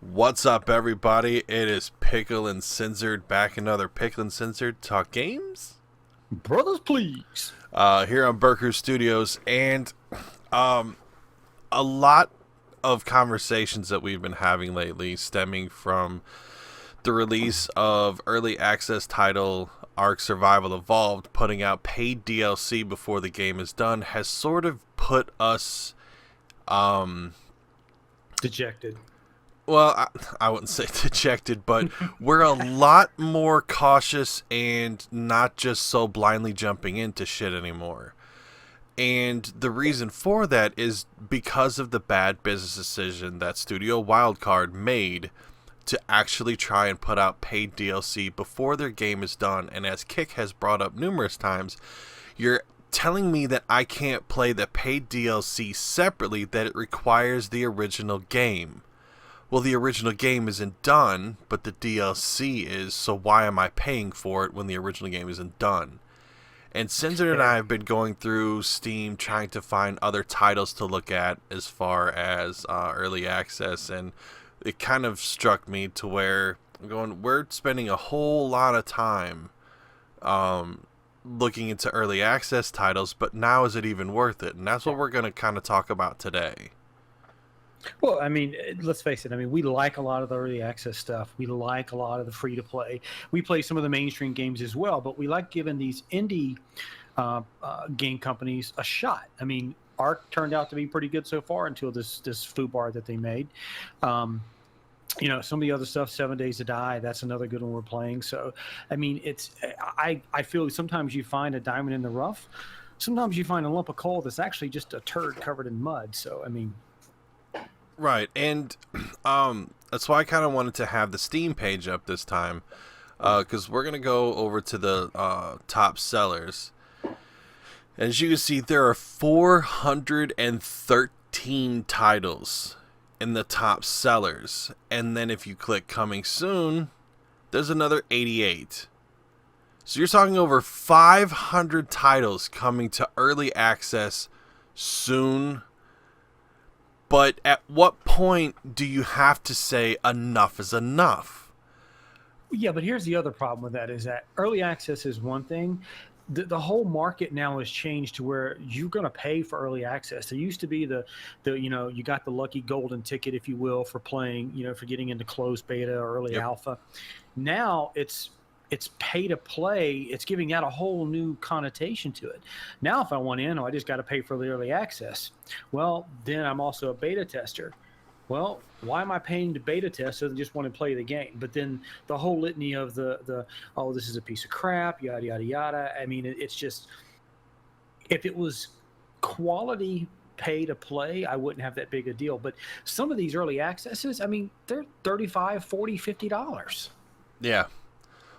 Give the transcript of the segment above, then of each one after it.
What's up, everybody? It is Pickle and Sinzard back another Pickle and Sinzard Talk Games Brothers, please. here on BerCrew Studios, and um, a lot of conversations that we've been having lately stemming from the release of early access title Ark Survival Evolved, putting out paid DLC before the game is done, has sort of put us Dejected. well, I wouldn't say dejected, but we're a lot more cautious and not just so blindly jumping into shit anymore. And the reason for that is because of the bad business decision that Studio Wildcard made to actually try and put out paid DLC before their game is done. And as Kick has brought up numerous times, you're telling me that I can't play the paid DLC separately, that it requires the original game. Well, the original game isn't done, but the DLC is, so why am I paying for it when the original game isn't done? And Sinzer and I have been going through Steam trying to find other titles to look at as far as early access, and it kind of struck me to where we're spending a whole lot of time looking into early access titles, but now is it even worth it? And that's what we're going to kind of talk about today. Well, I mean, let's face it. I mean, we like a lot of the early access stuff. We like a lot of the free to play. We play some of the mainstream games as well, but we like giving these indie game companies a shot. I mean, Ark turned out to be pretty good so far until this foobar that they made. Some of the other stuff, 7 Days to Die, that's another good one we're playing. So, I mean, I feel sometimes you find a diamond in the rough. Sometimes you find a lump of coal that's actually just a turd covered in mud. So, I mean, Right, and that's why I kind of wanted to have the Steam page up this time, because we're going to go over to the top sellers. As you can see, there are 413 titles in the top sellers, and then if you click Coming Soon, there's another 88. So you're talking over 500 titles coming to early access soon. But at what point do you have to say enough is enough? yeah, but here's the other problem with that is that early access is one thing. The whole market now has changed to where you're going to pay for early access. There used to be you got the lucky golden ticket, if you will, for playing, for getting into closed beta or early Yep. alpha. Now it's pay to play. It's giving that a whole new connotation to it. Now, if I want in, I just got to pay for the early access. Well, then I'm also a beta tester. Well, why am I paying to beta test other than just want to play the game? But then the whole litany of the oh, this is a piece of crap, yada yada yada. I mean, it's just, if it was quality pay to play, I wouldn't have that big a deal. But some of these early accesses, I mean, they're 35, 40, $50. Yeah.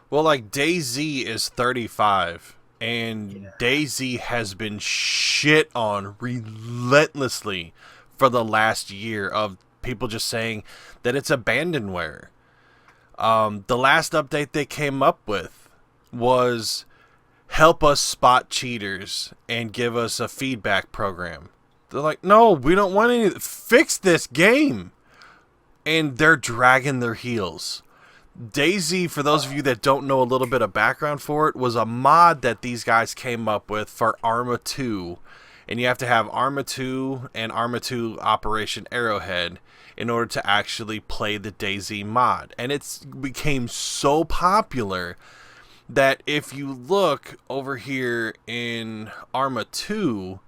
Well, like DayZ is 35, and Yeah. DayZ has been shit on relentlessly for the last year of people just saying that it's abandonware. The last update they came up with was help us spot cheaters and give us a feedback program. They're like, no, we don't want any. Fix this game. And they're dragging their heels. DayZ, for those of you that don't know a little bit of background for it, was a mod that these guys came up with for Arma 2. And you have to have Arma 2 and Arma 2 Operation Arrowhead in order to actually play the DayZ mod. And it's became so popular that if you look over here in Arma 2,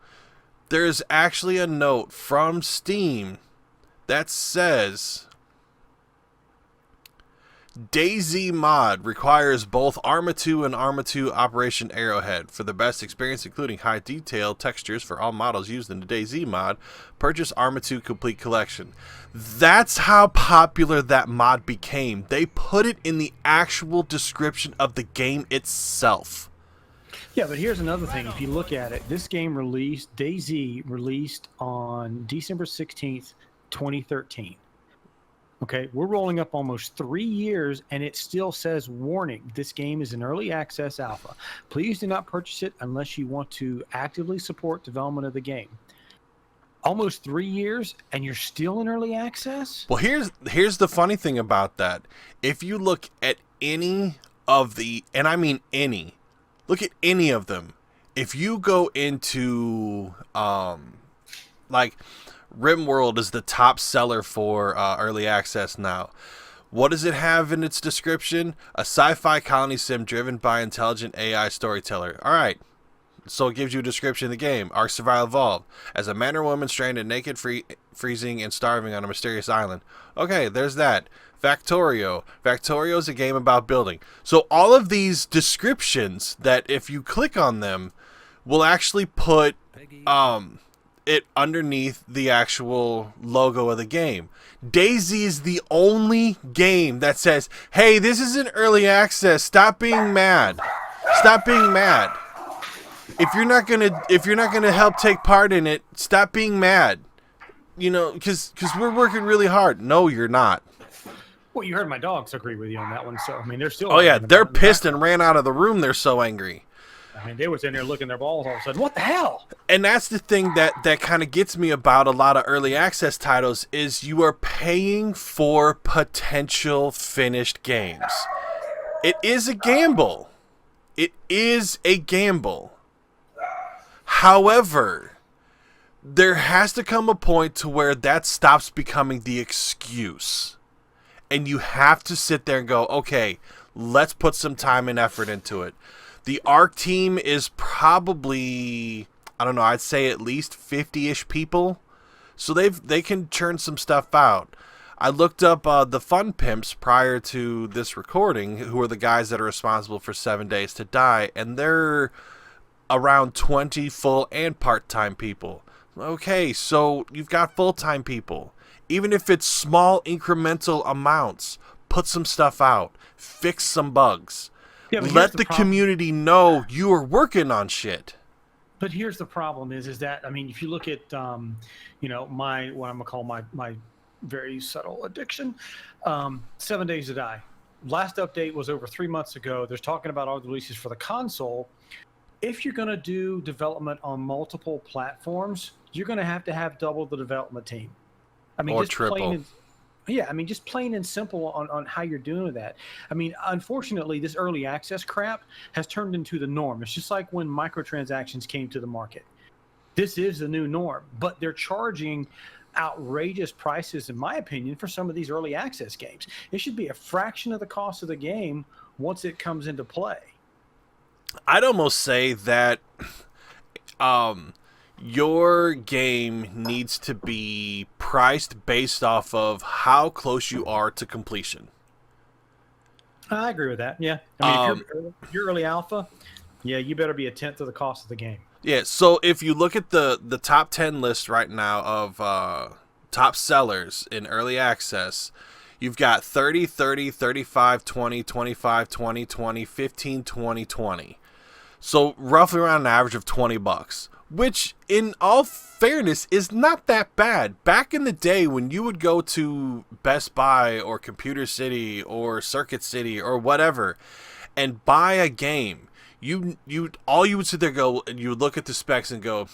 there's actually a note from Steam that says DayZ mod requires both Arma 2 and Arma 2 Operation Arrowhead. For the best experience, including high detail textures for all models used in the DayZ mod, purchase Arma 2 Complete Collection. That's how popular that mod became. They put it in the actual description of the game itself. Yeah, but here's another thing. If you look at it, this game released, DayZ released on December 16th, 2013. Okay, we're rolling up almost 3 years, and it still says, warning, this game is an early access alpha. Please do not purchase it unless you want to actively support development of the game. almost 3 years, and you're still in early access? Well, here's the funny thing about that. If you look at any of the, and I mean any, look at any of them. If you go into like RimWorld is the top seller for early access now. What does it have in its description? A sci-fi colony sim driven by intelligent AI storyteller. All right. So it gives you a description of the game. Ark Survival Evolved. As a man or woman stranded naked, freezing, and starving on a mysterious island. Okay, there's that. Factorio. Factorio is a game about building. So all of these descriptions that if you click on them will actually put it underneath the actual logo of the game. DayZ is the only game that says, hey, this is an early access. Stop being mad. Stop being mad. If you're not gonna help take part in it, stop being mad. You know, because we're working really hard. No, you're not. Well, you heard my dogs agree with you on that one. So I mean, they're still. Oh yeah, they're pissed and ran out of the room. They're so angry. I mean, they was in there looking their balls all of a sudden. What the hell? And that's the thing that kind of gets me about a lot of early access titles is you are paying for potential finished games. It is a gamble. It is a gamble. However, there has to come a point to where that stops becoming the excuse. And you have to sit there and go, okay, let's put some time and effort into it. The Ark team is probably, I don't know, I'd say at least 50-ish people. So they can churn some stuff out. I looked up the Fun Pimps prior to this recording, who are the guys that are responsible for 7 Days to Die, and they're around 20 full and part-time people. Okay, so you've got full-time people. Even if it's small incremental amounts, put some stuff out. Fix some bugs. Yeah, let the community know you are working on shit. But here's the problem is that, I mean, if you look at, you know, what I'm going to call my very subtle addiction, 7 Days to Die. Last update was over 3 months ago. They're talking about all the releases for the console. If you're going to do development on multiple platforms, you're going to have double the development team. I mean, or just triple. Just plain and simple on how you're doing that. I mean, unfortunately, this early access crap has turned into the norm. It's just like when microtransactions came to the market. This is the new norm, but they're charging outrageous prices, in my opinion, for some of these early access games. It should be a fraction of the cost of the game once it comes into play. I'd almost say that your game needs to be priced based off of how close you are to completion. I agree with that. Yeah. I mean, if you're early alpha, yeah, you better be a tenth of the cost of the game. Yeah, so if you look at the top 10 list right now of top sellers in early access, you've got 30, 30, 35, 20, 25, 20, 20, 15, 20, 20. So roughly around an average of $20, which in all fairness is not that bad. Back in the day when you would go to Best Buy or Computer City or Circuit City or whatever and buy a game, you would sit there and go, and you would look at the specs and go,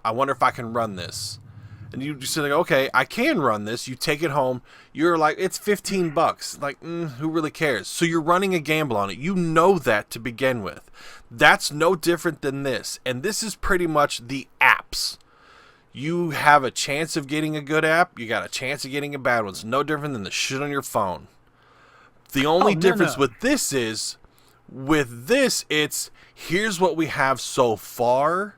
I wonder if I can run this. And you just say, like, okay, I can run this. You take it home. You're like, it's $15. Like, who really cares? So you're running a gamble on it. You know that to begin with. That's no different than this. And this is pretty much the apps. You have a chance of getting a good app. You got a chance of getting a bad one. It's no different than the shit on your phone. The only difference with this is, it's here's what we have so far.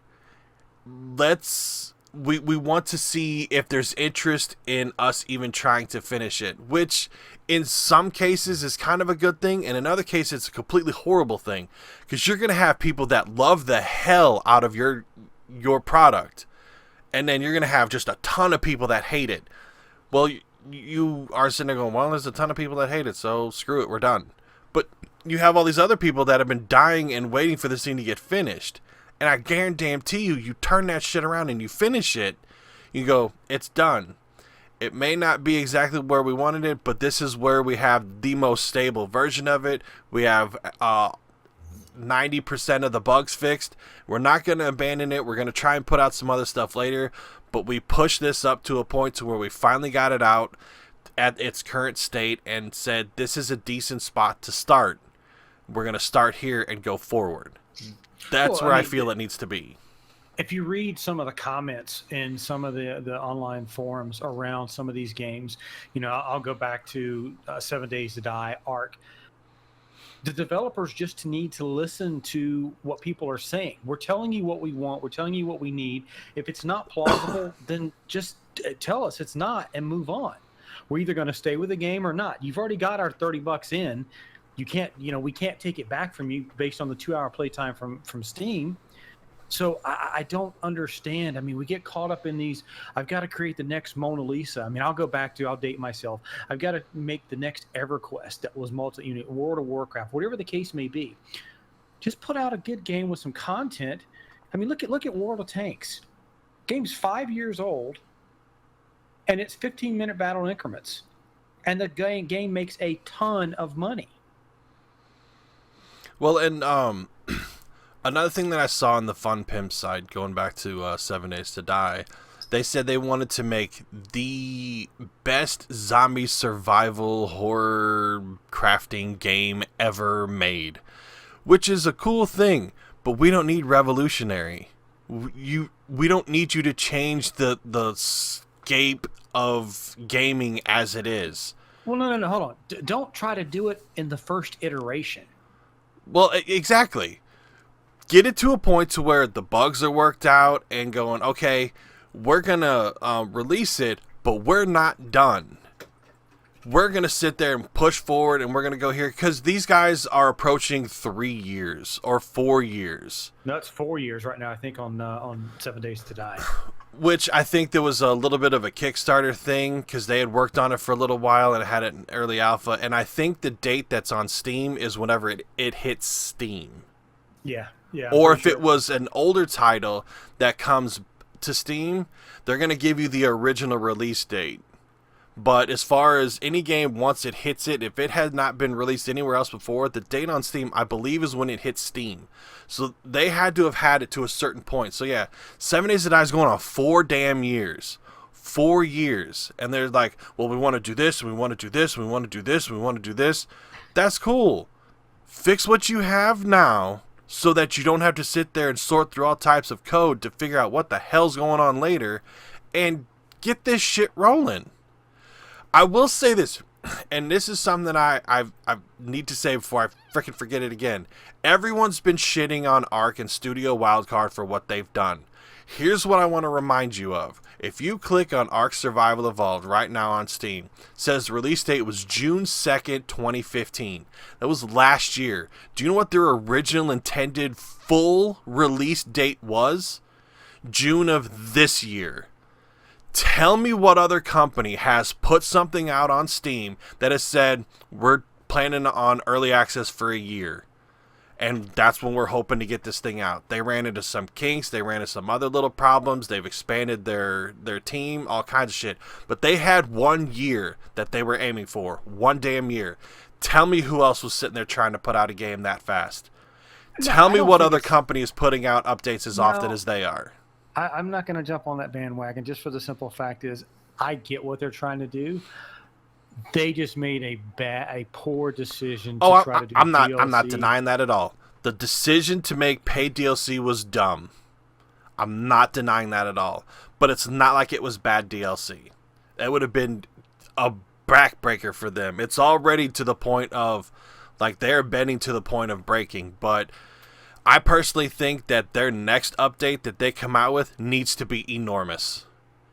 We want to see if there's interest in us even trying to finish it, which in some cases is kind of a good thing, and in other cases it's a completely horrible thing, because you're going to have people that love the hell out of your product, and then you're going to have just a ton of people that hate it. Well, you are sitting there going, well, there's a ton of people that hate it, so screw it, we're done. But you have all these other people that have been dying and waiting for this thing to get finished. And I guarantee you turn that shit around and you finish it, you go, it's done. It may not be exactly where we wanted it, but this is where we have the most stable version of it. We have 90% of the bugs fixed. We're not going to abandon it. We're going to try and put out some other stuff later, but we pushed this up to a point to where we finally got it out at its current state and said, this is a decent spot to start. We're going to start here and go forward. That's where I feel it needs to be. If you read some of the comments in some of the online forums around some of these games, I'll go back to 7 Days to Die, Ark. The developers just need to listen to what people are saying. We're telling you what we want. We're telling you what we need. If it's not plausible, then just tell us it's not and move on. We're either going to stay with the game or not. You've already got our $30 in. You can't, we can't take it back from you based on the 2-hour playtime from Steam. So I don't understand. I mean, we get caught up in these. I've got to create the next Mona Lisa. I mean, I'll date myself. I've got to make the next EverQuest that was multi-unit, World of Warcraft, whatever the case may be. Just put out a good game with some content. I mean, look at World of Tanks. Game's 5 years old, and it's 15-minute battle increments. And the game makes a ton of money. Well, and another thing that I saw on the Fun Pimp side, going back to 7 Days to Die, they said they wanted to make the best zombie survival horror crafting game ever made, which is a cool thing, but we don't need revolutionary. We don't need you to change the scape of gaming as it is. Well, no, hold on. Don't try to do it in the first iteration. Well, exactly. Get it to a point to where the bugs are worked out and going, okay, we're going to release it, but we're not done. We're going to sit there and push forward, and we're going to go here because these guys are approaching 3 years or 4 years. No, it's 4 years right now, I think, on 7 Days to Die. Which I think there was a little bit of a Kickstarter thing because they had worked on it for a little while and had it in early alpha. And I think the date that's on Steam is whenever it hits Steam. Yeah. Or if it was an older title that comes to Steam, they're going to give you the original release date. But as far as any game, once it hits it, if it had not been released anywhere else before, the date on Steam, I believe, is when it hits Steam. So they had to have had it to a certain point. So yeah, 7 Days to Die is going on 4 damn years. 4 years. And they're like, well, we want to do this, and we want to do this, and we want to do this, and we want to do this. That's cool. Fix what you have now so that you don't have to sit there and sort through all types of code to figure out what the hell's going on later, and get this shit rolling. I will say this, and this is something that I need to say before I freaking forget it again. Everyone's been shitting on Ark and Studio Wildcard for what they've done. Here's what I want to remind you of. If you click on Ark Survival Evolved right now on Steam, it says the release date was June 2nd, 2015. That was last year. Do you know what their original intended full release date was? June of this year. Tell me what other company has put something out on Steam that has said, we're planning on early access for a year. And that's when we're hoping to get this thing out. They ran into some kinks. They ran into some other little problems. They've expanded their team, all kinds of shit. But they had 1 year that they were aiming for. 1 damn year. Tell me who else was sitting there trying to put out a game that fast. Tell me what other company is putting out updates as often as they are. I'm not going to jump on that bandwagon just for the simple fact is I get what they're trying to do. They just made a poor decision to try to do DLC. I'm not denying that at all. The decision to make paid DLC was dumb. I'm not denying that at all. But it's not like it was bad DLC. It would have been a backbreaker for them. It's already to the point of, like, they're bending to the point of breaking. But I personally think that their next update that they come out with needs to be enormous.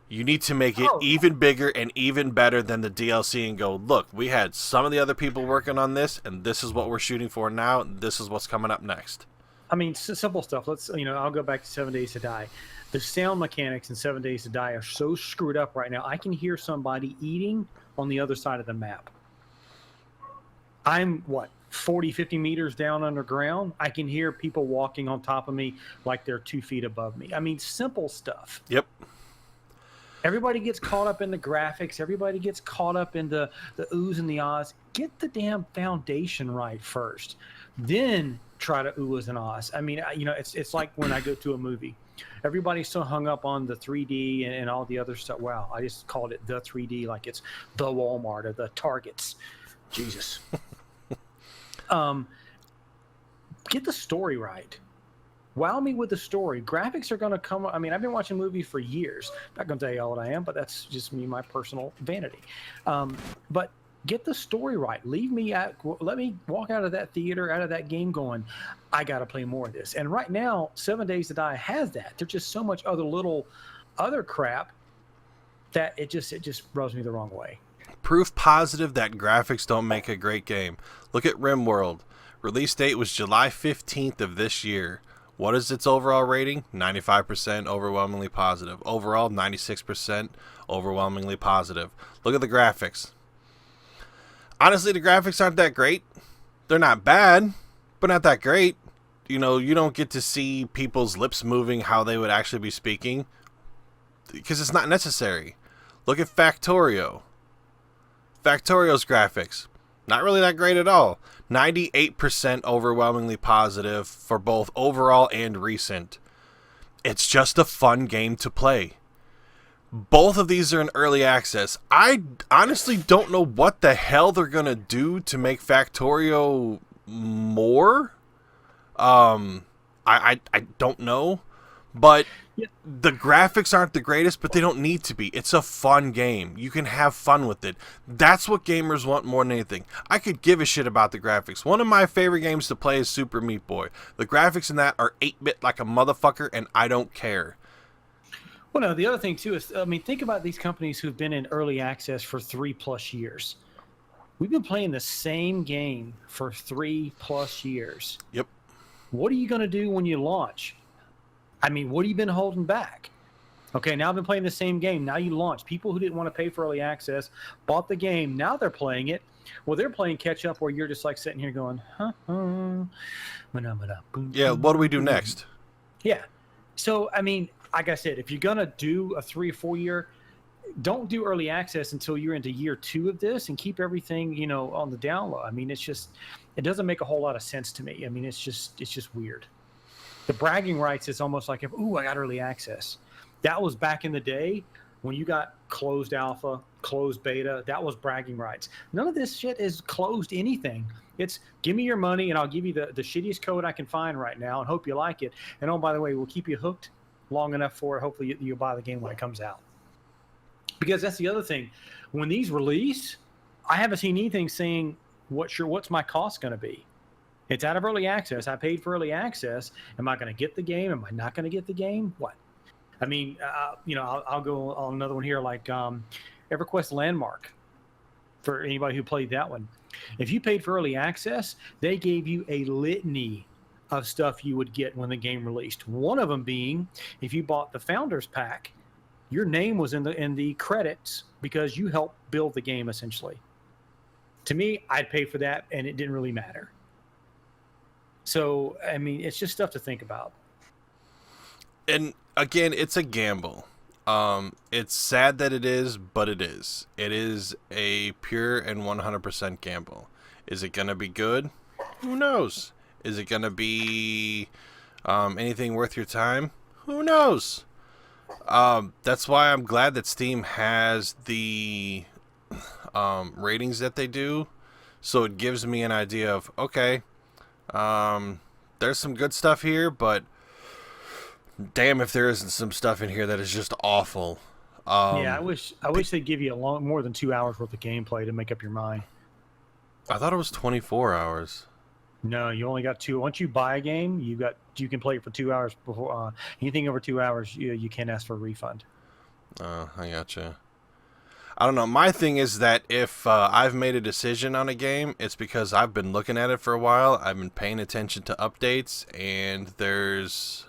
You need to make it even bigger and even better than the DLC and go, look, we had some of the other people working on this, and this is what we're shooting for now, and this is what's coming up next. I mean, simple stuff. I'll go back to 7 Days to Die. The sound mechanics in 7 Days to Die are so screwed up right now. I can hear somebody eating on the other side of the map. I'm, 40, 50 meters down underground? I can hear people walking on top of me like they're 2 feet above me. I mean, simple stuff. Yep. Everybody gets caught up in the graphics. Everybody gets caught up in the oohs and the ahs. Get the damn foundation right first. Then try to oohs and ahs. I mean, it's like when I go to a movie. Everybody's so hung up on the 3D and all the other stuff. Wow, I just called it the 3D like it's the Walmart or the Targets. Jesus. Get the story right. Wow me with the story. Graphics are going to come. I mean, I've been watching movies for years. I'm not going to tell you how old I am, but that's just me, my personal vanity. But get the story right. Let me walk out of that theater, out of that game going, I got to play more of this. And right now, 7 Days to Die has that. There's just so much other crap that it just rubs me the wrong way. Proof positive that graphics don't make a great game. Look at RimWorld. Release date was July 15th of this year. What is its overall rating? 95% overwhelmingly positive. Overall, 96% overwhelmingly positive. Look at the graphics. Honestly, the graphics aren't that great. They're not bad, but not that great. You don't get to see people's lips moving how they would actually be speaking because it's not necessary. Look at Factorio. Factorio's graphics, not really that great at all. 98% overwhelmingly positive for both overall and recent. It's just a fun game to play. Both of these are in early access. I honestly don't know what the hell they're going to do to make Factorio more. I don't know. But the graphics aren't the greatest, but they don't need to be. It's a fun game. You can have fun with it. That's what gamers want more than anything. I could give a shit about the graphics. One of my favorite games to play is Super Meat Boy. The graphics in that are 8-bit like a motherfucker, and I don't care. Well, no, the other thing, too, is, I mean, think about these companies who've been in early access for 3+ years. We've been playing the same game for 3+ years. Yep. What are you going to do when you launch? I mean, what have you been holding back? Okay, now I've been playing the same game. Now you launch. People who didn't want to pay for early access bought the game. Now they're playing it. Well, they're playing catch up where you're just like sitting here going, Yeah, what do we do next? Yeah. So, I mean, like I said, if you're going to do a 3 or 4 year, don't do early access until you're into year 2 of this and keep everything, on the down low. I mean, it doesn't make a whole lot of sense to me. I mean, it's just weird. The bragging rights is almost like, I got early access. That was back in the day when you got closed alpha, closed beta. That was bragging rights. None of this shit is closed anything. It's give me your money and I'll give you the shittiest code I can find right now and hope you like it. And oh, by the way, we'll keep you hooked long enough for it. Hopefully you'll buy the game when it comes out. Because that's the other thing. When these release, I haven't seen anything saying what's my cost going to be. It's out of early access. I paid for early access. Am I going to get the game? Am I not going to get the game? What? I mean, I'll go on another one here, like EverQuest Landmark, for anybody who played that one. If you paid for early access, they gave you a litany of stuff you would get when the game released. One of them being, if you bought the Founders Pack, your name was in the credits because you helped build the game, essentially. To me, I'd pay for that, and it didn't really matter. So, I mean, it's just stuff to think about. And again, it's a gamble. It's sad that it is, but it is. It is a pure and 100% gamble. Is it going to be good? Who knows? Is it going to be anything worth your time? Who knows? That's why I'm glad that Steam has the ratings that they do. So it gives me an idea of, okay, there's some good stuff here, but damn if there isn't some stuff in here that is just awful. I wish they'd give you more than 2 hours worth of gameplay to make up your mind. I thought it was 24 hours. No, you only got 2. Once you buy a game, you can play it for 2 hours before. Anything over 2 hours, you can't ask for a refund. I gotcha. I don't know. My thing is that if I've made a decision on a game, it's because I've been looking at it for a while. I've been paying attention to updates, and there's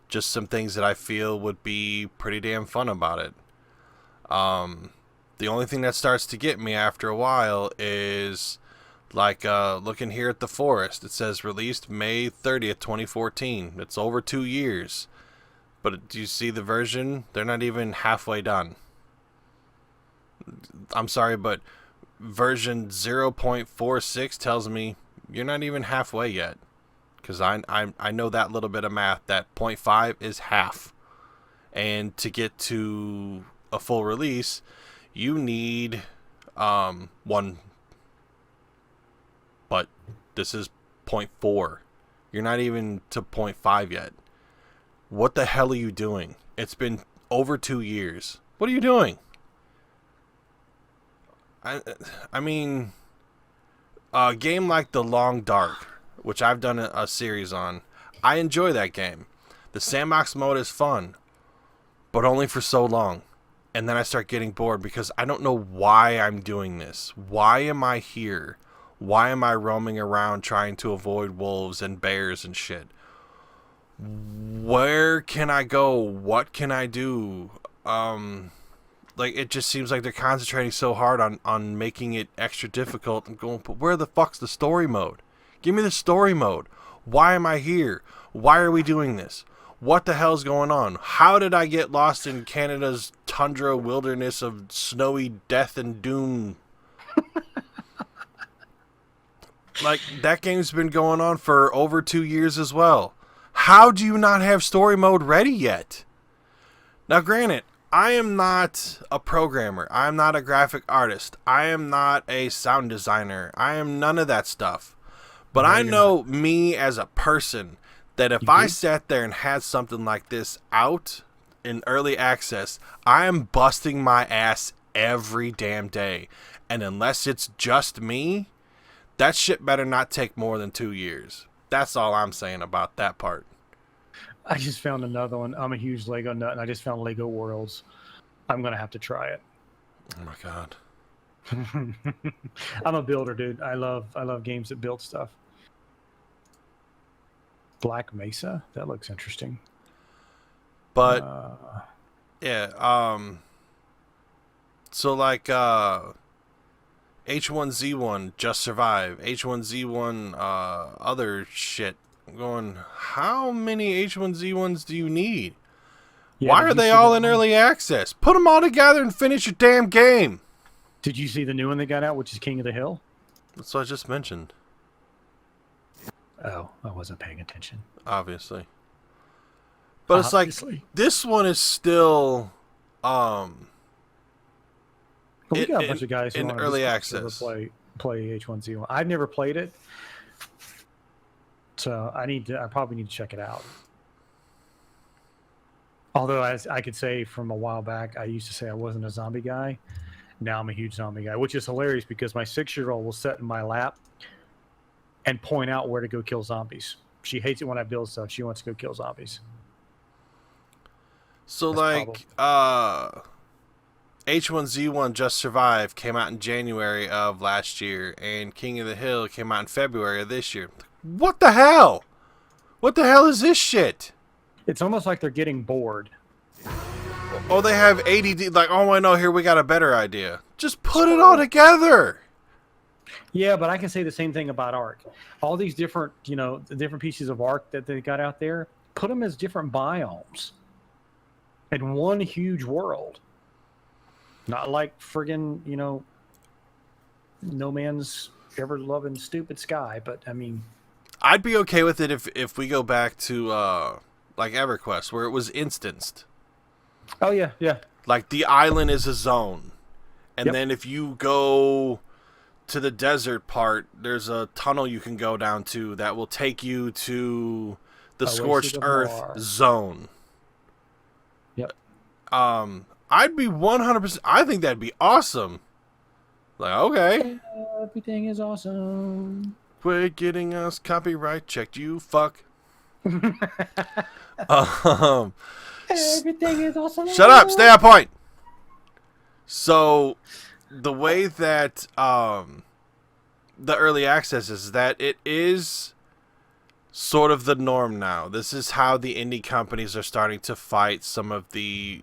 just some things that I feel would be pretty damn fun about it. The only thing that starts to get me after a while is like looking here at The Forest. It says released May 30th, 2014. It's over 2 years. But do you see the version? They're not even halfway done. I'm sorry, but version 0.46 tells me you're not even halfway yet. Because I know that little bit of math, that zero point 0.5 is half. And to get to a full release, you need one. But this is 0.4. You're not even to 0.5 yet. What the hell are you doing? It's been over 2 years. What are you doing? I mean, a game like The Long Dark, which I've done a series on, I enjoy that game. The sandbox mode is fun, but only for so long. And then I start getting bored because I don't know why I'm doing this. Why am I here? Why am I roaming around trying to avoid wolves and bears and shit? Where can I go? What can I do? Like, it just seems like they're concentrating so hard on making it extra difficult and going, but where the fuck's the story mode? Give me the story mode. Why am I here? Why are we doing this? What the hell's going on? How did I get lost in Canada's tundra wilderness of snowy death and doom? Like, that game's been going on for over 2 years as well. How do you not have story mode ready yet? Now, granted, I am not a programmer. I am not a graphic artist. I am not a sound designer. I am none of that stuff. But no, I know me as a person, that if I sat there and had something like this out in early access, I am busting my ass every damn day. And unless it's just me, that shit better not take more than 2 years. That's all I'm saying about that part. I just found another one. I'm a huge Lego nut, and I just found Lego Worlds. I'm going to have to try it. Oh, my God. I'm a builder, dude. I love games that build stuff. Black Mesa? That looks interesting. But, yeah, so, like, H1Z1 Just Survive, H1Z1 other shit. I'm going, how many H1Z1s do you need? Yeah, why are they all in early access? Put them all together and finish your damn game. Did you see the new one they got out, which is King of the Hill? That's what I just mentioned. Oh, I wasn't paying attention. Obviously. But it's like, this one is still well, we got a bunch of guys who in early access play H1Z1. I've never played it, so I probably need to check it out. Although, as I could say from a while back, I used to say I wasn't a zombie guy. Now I'm a huge zombie guy, which is hilarious because my 6-year-old will sit in my lap and point out where to go kill zombies. She hates it when I build stuff. She wants to go kill zombies. So, like, H1Z1 Just Survive came out in January of last year, and King of the Hill came out in February of this year. What the hell? What the hell is this shit? It's almost like they're getting bored. Oh, they have ADD. Like, oh, I know, here we got a better idea. Just put it all together. Yeah, but I can say the same thing about Ark. All these different, the different pieces of Ark that they got out there, put them as different biomes in one huge world. Not like friggin', No Man's ever-loving stupid sky, but, I mean... I'd be okay with it if we go back to, like, EverQuest, where it was instanced. Oh, yeah, yeah. Like, the island is a zone. And then if you go to the desert part, there's a tunnel you can go down to that will take you to the Scorched Earth zone. Yep. I'd be 100%... I think that'd be awesome. Like, okay. Everything is awesome. Quit getting us copyright checked, you fuck. Everything is awesome. Shut up. Stay on point. So, the way that the early access is that it is sort of the norm now. This is how the indie companies are starting to fight some of the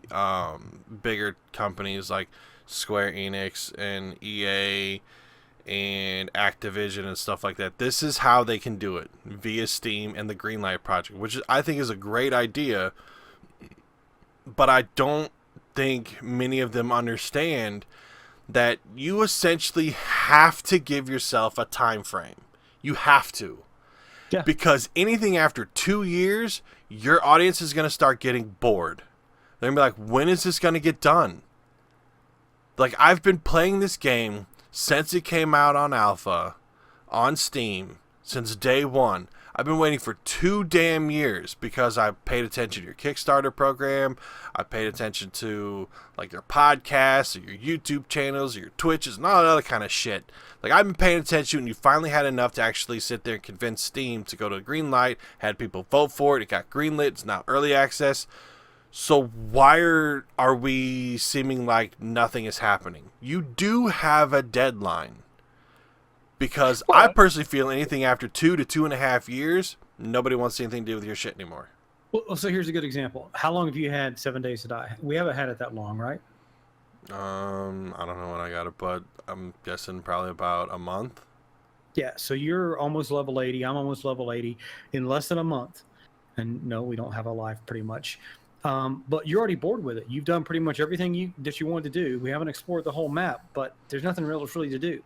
bigger companies like Square Enix and EA and Activision and stuff like that. This is how they can do it via Steam and the Greenlight Project, which I think is a great idea but I don't think many of them understand that you essentially have to give yourself a time frame. You have to. Yeah. Because anything after 2 years, your audience is going to start getting bored. They're going to be like, when is this going to get done? Like, I've been playing this game since it came out on Alpha, on Steam, since day one. I've been waiting for 2 damn years because I paid attention to your Kickstarter program. I paid attention to like your podcasts, or your YouTube channels, or your Twitches, and all that other kind of shit. Like, I've been paying attention, and you finally had enough to actually sit there and convince Steam to go to green light. Had people vote for it. It got greenlit. It's now early access. So why are we seeming like nothing is happening? You do have a deadline. Because I personally feel anything after 2 to 2.5 years, nobody wants anything to do with your shit anymore. Well, so here's a good example. How long have you had 7 Days to Die? We haven't had it that long, right? I don't know when I got it, but I'm guessing probably about a month. Yeah, so you're almost level 80. I'm almost level 80 in less than a month. And no, we don't have a life pretty much. But you're already bored with it. You've done pretty much everything that you wanted to do. We haven't explored the whole map, but there's nothing really to do.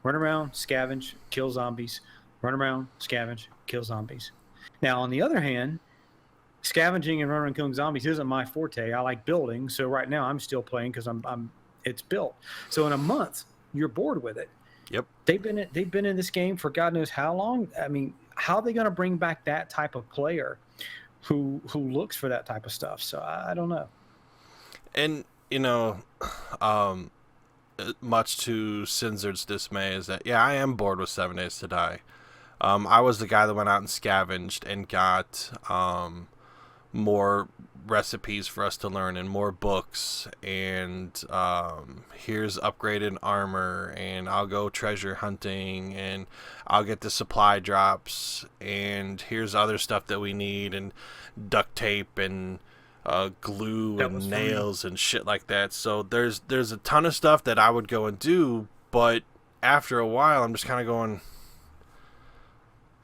Run around, scavenge, kill zombies. Run around, scavenge, kill zombies. Now, on the other hand, scavenging and running around killing zombies isn't my forte. I like building, so right now I'm still playing because it's built. So in a month, you're bored with it. Yep. They've been in this game for God knows how long. I mean, how are they going to bring back that type of player who looks for that type of stuff? So I don't know. And much to Sinzard's dismay is that I am bored with 7 Days to Die. I was the guy that went out and scavenged and got more recipes for us to learn and more books, and here's upgraded armor, and I'll go treasure hunting, and I'll get the supply drops, and here's other stuff that we need, and duct tape and glue and nails and shit like that. So there's a ton of stuff that I would go and do, but after a while I'm just kind of going,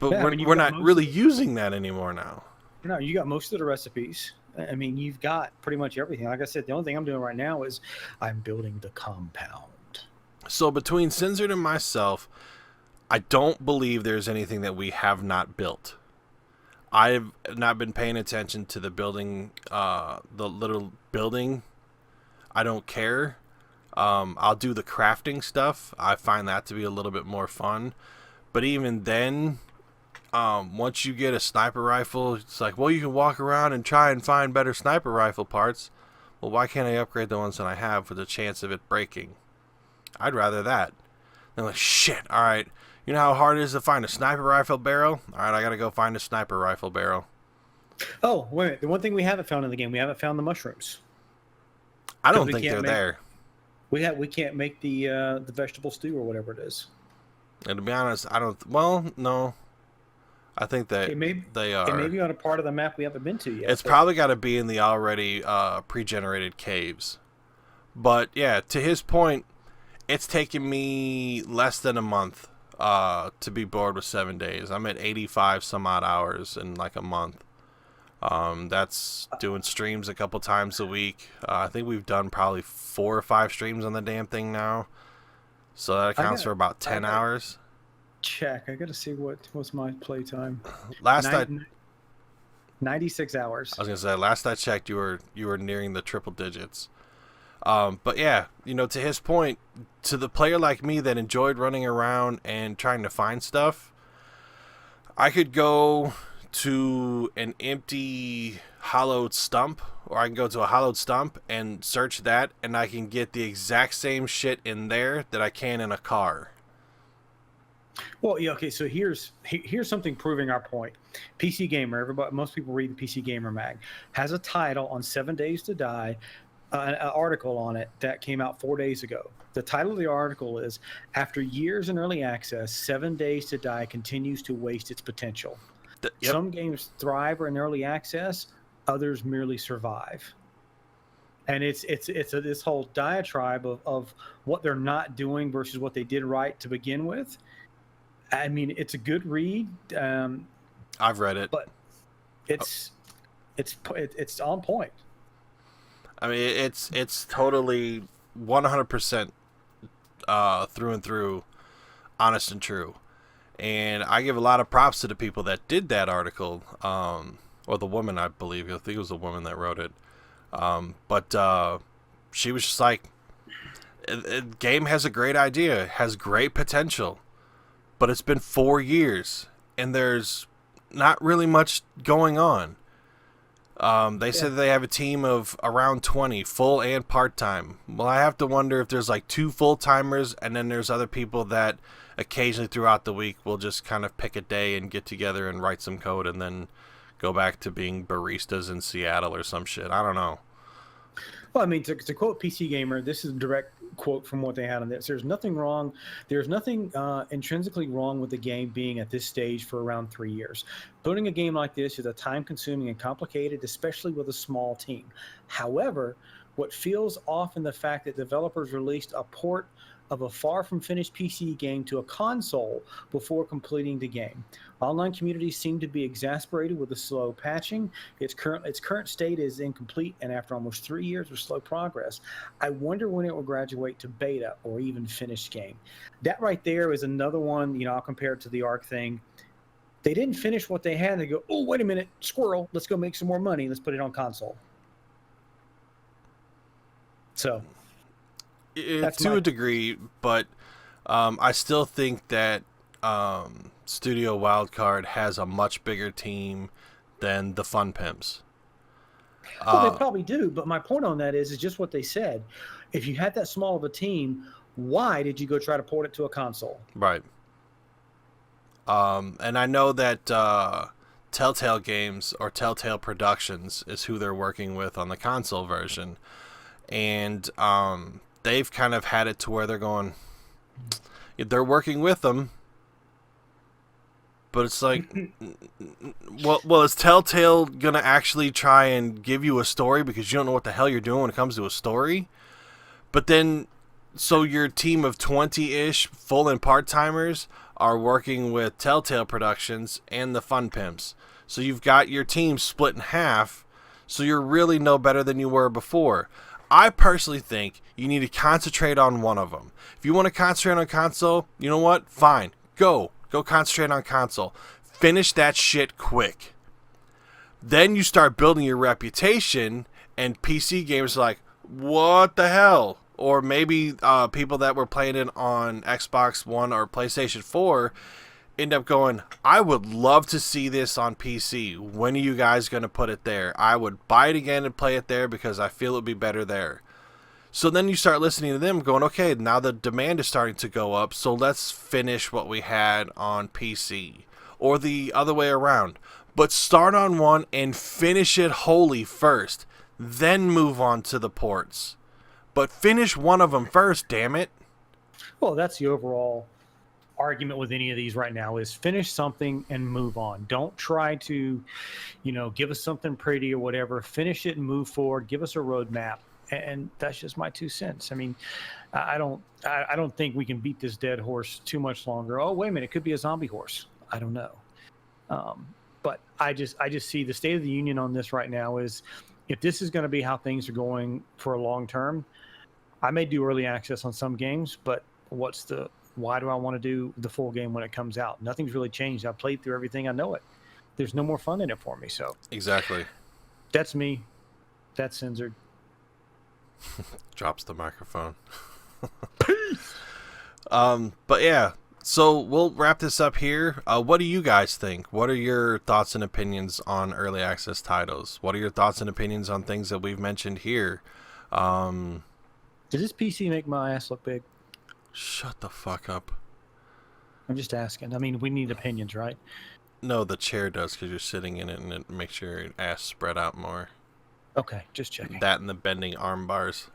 but we're not really using that anymore now. No, you got most of the recipes. I mean, you've got pretty much everything. Like I said, the only thing I'm doing right now is I'm building the compound. So between Sinzard and myself, I don't believe there's anything that we have not built. I've not been paying attention to the building, the little building. I don't care. I'll do the crafting stuff. I find that to be a little bit more fun. But even then, once you get a sniper rifle, it's like, well, you can walk around and try and find better sniper rifle parts. Well, why can't I upgrade the ones that I have for the chance of it breaking? I'd rather that. They're like, shit, all right. You know how hard it is to find a sniper rifle barrel? All right, I got to go find a sniper rifle barrel. Oh, wait a minute. The one thing we haven't found in the game, we haven't found the mushrooms. I don't think they're there. We can't make the vegetable stew or whatever it is. And to be honest, I don't... Well, no. I think that they are. It may be on a part of the map we haven't been to yet. It's probably got to be in the already pre-generated caves. But yeah, to his point, it's taken me less than a month to be bored with 7 days. I'm at 85 some odd hours in like a month. That's doing streams a couple times a week. I think we've done probably 4 or 5 streams on the damn thing now. So that accounts for about 10 hours. Check. I gotta see what's my playtime. 96 hours. I was gonna say, last I checked, you were nearing the triple digits. But yeah, to his point, to the player like me that enjoyed running around and trying to find stuff, I could go to an empty hollowed stump, or I can go to a hollowed stump and search that, and I can get the exact same shit in there that I can in a car. Well, yeah, okay, so here's something proving our point. PC Gamer, most people read the PC Gamer mag, has a title on 7 Days to Die, an article on it that came out 4 days ago. The title of the article is, After Years in Early Access, 7 Days to Die continues to waste its potential. Yep. Some games thrive in early access, others merely survive. And it's this whole diatribe of what they're not doing versus what they did right to begin with. I mean, it's a good read. I've read it, but it's on point. I mean, it's totally 100% through and through honest and true. And I give a lot of props to the people that did that article, or the woman, I believe. I think it was the woman that wrote it. But she was just like, game has a great idea, has great potential, but it's been 4 years, and there's not really much going on. They said that they have a team of around 20, full and part-time. Well, I have to wonder if there's like 2 full-timers, and then there's other people that occasionally throughout the week will just kind of pick a day and get together and write some code and then go back to being baristas in Seattle or some shit. I don't know. Well, I mean, to quote PC Gamer, this is a direct quote from what they had on this. There's nothing wrong. There's nothing intrinsically wrong with the game being at this stage for around 3 years. Building a game like this is a time-consuming and complicated, especially with a small team. However, what feels off in the fact that developers released a port of a far-from-finished PC game to a console before completing the game. Online communities seem to be exasperated with the slow patching. Its current state is incomplete, and after almost 3 years of slow progress, I wonder when it will graduate to beta or even finished game. That right there is another one, I'll compare it to the Ark thing. They didn't finish what they had. They go, oh, wait a minute, squirrel, let's go make some more money. Let's put it on console. So... to a degree, but I still think that Studio Wildcard has a much bigger team than the Fun Pimps. Well, they probably do, but my point on that is just what they said. If you had that small of a team, why did you go try to port it to a console? Right. And I know that Telltale Games or Telltale Productions is who they're working with on the console version. And they've kind of had it to where they're going, they're working with them, but it's like, well, is Telltale going to actually try and give you a story because you don't know what the hell you're doing when it comes to a story? But then, so your team of 20-ish full and part-timers are working with Telltale Productions and the Fun Pimps. So you've got your team split in half, so you're really no better than you were before. I personally think you need to concentrate on one of them. If you want to concentrate on console, you know what? Fine. Go concentrate on console. Finish that shit quick. Then you start building your reputation, and PC gamers are like, what the hell? Or maybe people that were playing it on Xbox One or PlayStation 4 end up going, I would love to see this on PC. When are you guys going to put it there? I would buy it again and play it there because I feel it would be better there. So then you start listening to them going, okay, now the demand is starting to go up, so let's finish what we had on PC. Or the other way around. But start on one and finish it wholly first. Then move on to the ports. But finish one of them first, damn it. Well, that's the overall argument with any of these right now is finish something and move on. Don't try to, give us something pretty or whatever. Finish it and move forward. Give us a roadmap. And that's just my 2 cents. I mean, I don't think we can beat this dead horse too much longer. Oh, wait a minute. It could be a zombie horse. I don't know. But I just see the state of the union on this right now is if this is going to be how things are going for a long term, I may do early access on some games, but why do I want to do the full game when it comes out? Nothing's really changed. I've played through everything. I know it. There's no more fun in it for me. So exactly. That's me. That's Sinzard. Drops the microphone. Peace. But yeah, so we'll wrap this up here. What do you guys think? What are your thoughts and opinions on early access titles? What are your thoughts and opinions on things that we've mentioned here? Does this PC make my ass look big? Shut the fuck up. I'm just asking. I mean, we need opinions, right? No, the chair does because you're sitting in it and it makes your ass spread out more. Okay, just checking. That and the bending arm bars.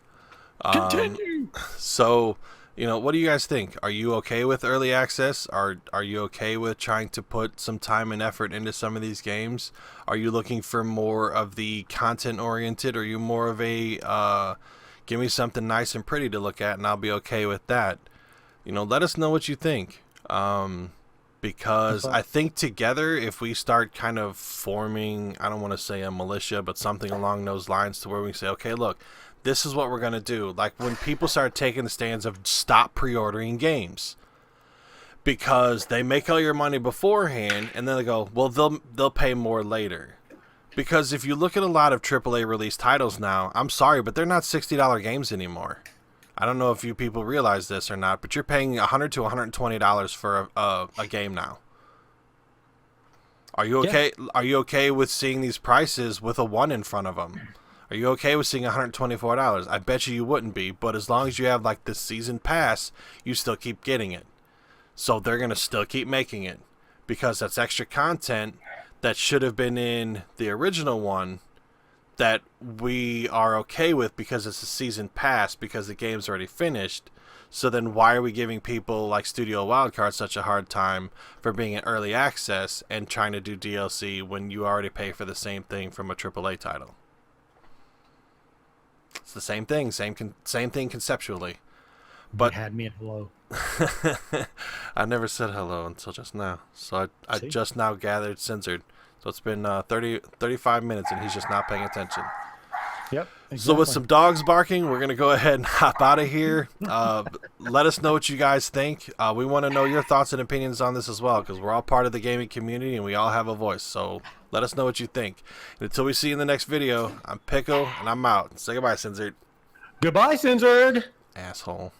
Continue! So, what do you guys think? Are you okay with early access? Are you okay with trying to put some time and effort into some of these games? Are you looking for more of the content-oriented? Or are you more of a, give me something nice and pretty to look at and I'll be okay with that? Let us know what you think. Because I think together, if we start kind of forming, I don't want to say a militia, but something along those lines to where we say, okay, look, this is what we're going to do. Like when people start taking the stands of stop pre-ordering games because they make all your money beforehand and then they go, well, they'll pay more later. Because if you look at a lot of AAA release titles now, I'm sorry, but they're not $60 games anymore. I don't know if you people realize this or not, but you're paying $100 to $120 for a game now. Are you okay? Yeah. Are you okay with seeing these prices with a 1 in front of them? Are you okay with seeing $124? I bet you wouldn't be, but as long as you have like the season pass, you still keep getting it. So they're going to still keep making it because that's extra content that should have been in the original one that we are okay with because it's a season pass because the game's already finished. So then why are we giving people like Studio Wildcard such a hard time for being in early access and trying to do DLC when you already pay for the same thing from a AAA title? It's the same thing, same thing conceptually. But you had me at hello. I never said hello until just now. So I just now gathered Sinzard. So it's been 35 minutes and he's just not paying attention. Yep. Exactly. So with some dogs barking, we're going to go ahead and hop out of here. Let us know what you guys think. We want to know your thoughts and opinions on this as well because we're all part of the gaming community and we all have a voice. So let us know what you think. And until we see you in the next video, I'm Pickle and I'm out. Say goodbye, Sinzard. Goodbye, Sinzard. Asshole.